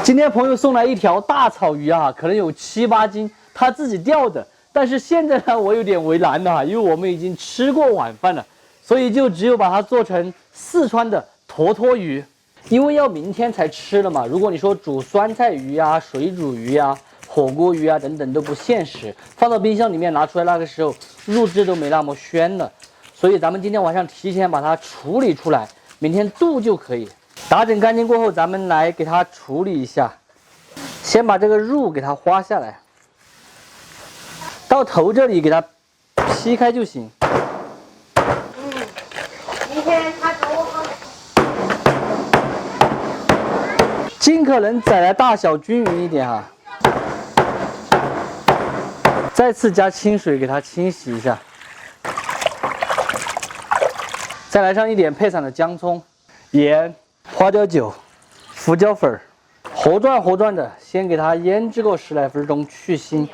今天朋友送来一条大草鱼啊，可能有7、8斤，他自己钓的。但是现在呢，我有点为难了，因为我们已经吃过晚饭了，所以就只有把它做成四川的坨坨鱼。因为要明天才吃了嘛，如果你说煮酸菜鱼啊、水煮鱼啊、火锅鱼啊等等都不现实，放到冰箱里面拿出来，那个时候肉质都没那么鲜了。所以咱们今天晚上提前把它处理出来，明天炖就可以。打整干净过后，咱们来给它处理一下。先把这个肉给它刮下来，到头这里给它劈开就行。明天他给我好。尽可能宰来大小均匀一点哈。再次加清水给它清洗一下，再来上一点配散的姜葱、盐、花椒酒、胡椒粉，活转的，先给它腌制个10来分钟去腥。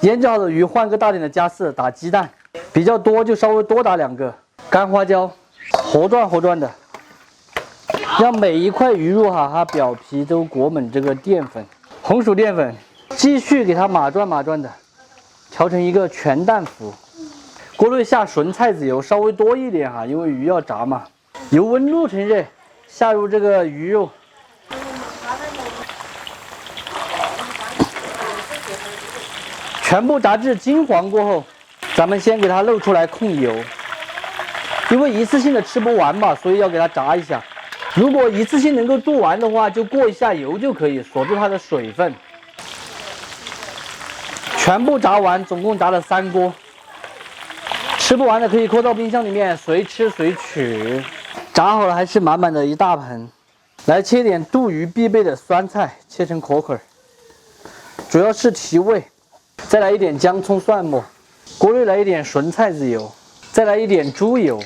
腌制好的鱼换个大点的加湿，打鸡蛋，比较多就稍微多打2个。干花椒，活转的，让每一块鱼肉哈，它表皮都裹满这个淀粉。红薯淀粉，继续给它码转的，调成一个全蛋糊。锅内下纯菜籽油，稍微多一点哈，因为鱼要炸嘛。油温6成热，下入这个鱼肉。全部炸至金黄过后，咱们先给它露出来控油，因为一次性的吃不完嘛，所以要给它炸一下。如果一次性能够炖完的话，就过一下油就可以锁住它的水分。全部炸完，总共炸了3锅。吃不完的可以扣到冰箱里面，随吃随取。炸好了还是满满的一大盆。来切点炖鱼必备的酸菜，切成壳块，主要是提味。再来一点姜葱蒜末，锅内来一点纯菜籽油，再来一点猪油。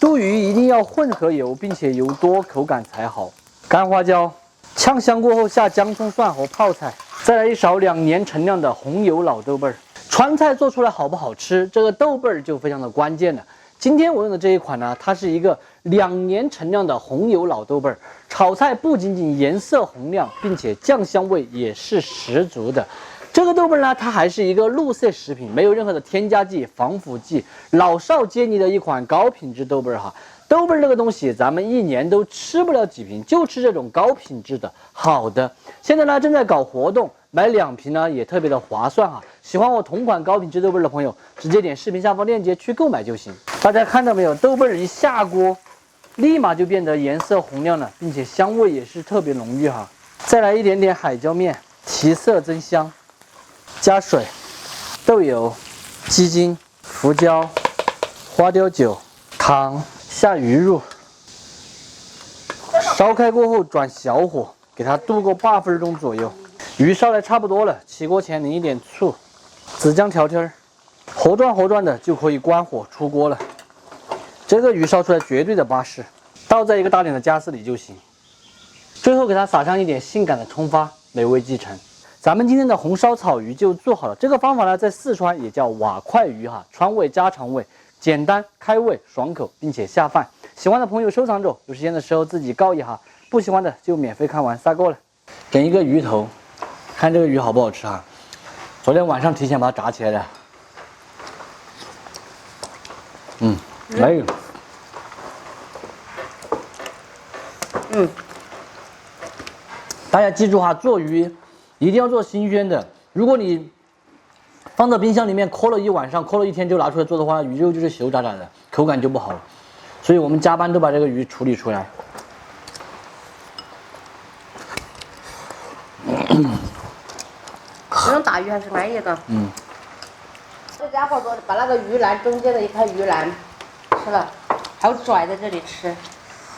炖鱼一定要混合油，并且油多，口感才好。干花椒，炝香过后下姜葱蒜和泡菜，再来一勺2年陈酿的红油老豆瓣儿。川菜做出来好不好吃，这个豆瓣儿就非常的关键了。今天我用的这一款呢，它是一个2年陈酿的红油老豆瓣儿，炒菜不仅仅颜色红亮，并且酱香味也是十足的。这个豆瓣呢，它还是一个绿色食品，没有任何的添加剂、防腐剂，老少皆宜的一款高品质豆瓣哈。豆瓣这个东西，咱们1年都吃不了几瓶，就吃这种高品质的好的。现在呢，正在搞活动，买2瓶呢也特别的划算哈。喜欢我同款高品质豆瓣的朋友，直接点视频下方链接去购买就行。大家看到没有？豆瓣一下锅，立马就变得颜色红亮了，并且香味也是特别浓郁哈。再来一点点海椒面，提色增香。加水、豆油、鸡精、胡椒、花雕酒、糖，下鱼肉，烧开过后转小火，给它炖个8分钟左右。鱼烧来差不多了，起锅前淋一点醋，子姜调汁儿，活转的就可以关火出锅了。这个鱼烧出来绝对的巴适，倒在一个大点的加湿里就行。最后给它撒上一点性感的葱花，美味继承。咱们今天的红烧草鱼就做好了。这个方法呢，在四川也叫瓦块鱼哈，川味家常味，简单开胃爽口，并且下饭。喜欢的朋友收藏着，有时间的时候自己告一下，不喜欢的就免费看完撒够了。点一个鱼头，看这个鱼好不好吃哈。昨天晚上提前把它炸起来的。来一个。大家记住哈，做鱼一定要做新鲜的。如果你放到冰箱里面抠了一晚上、抠了1天就拿出来做的话，鱼肉就是油炸炸的，口感就不好了。所以我们加班都把这个鱼处理出来。这种大鱼还是安逸的。这家伙把那个鱼腩中间的一块鱼腩吃了，好拽在这里吃。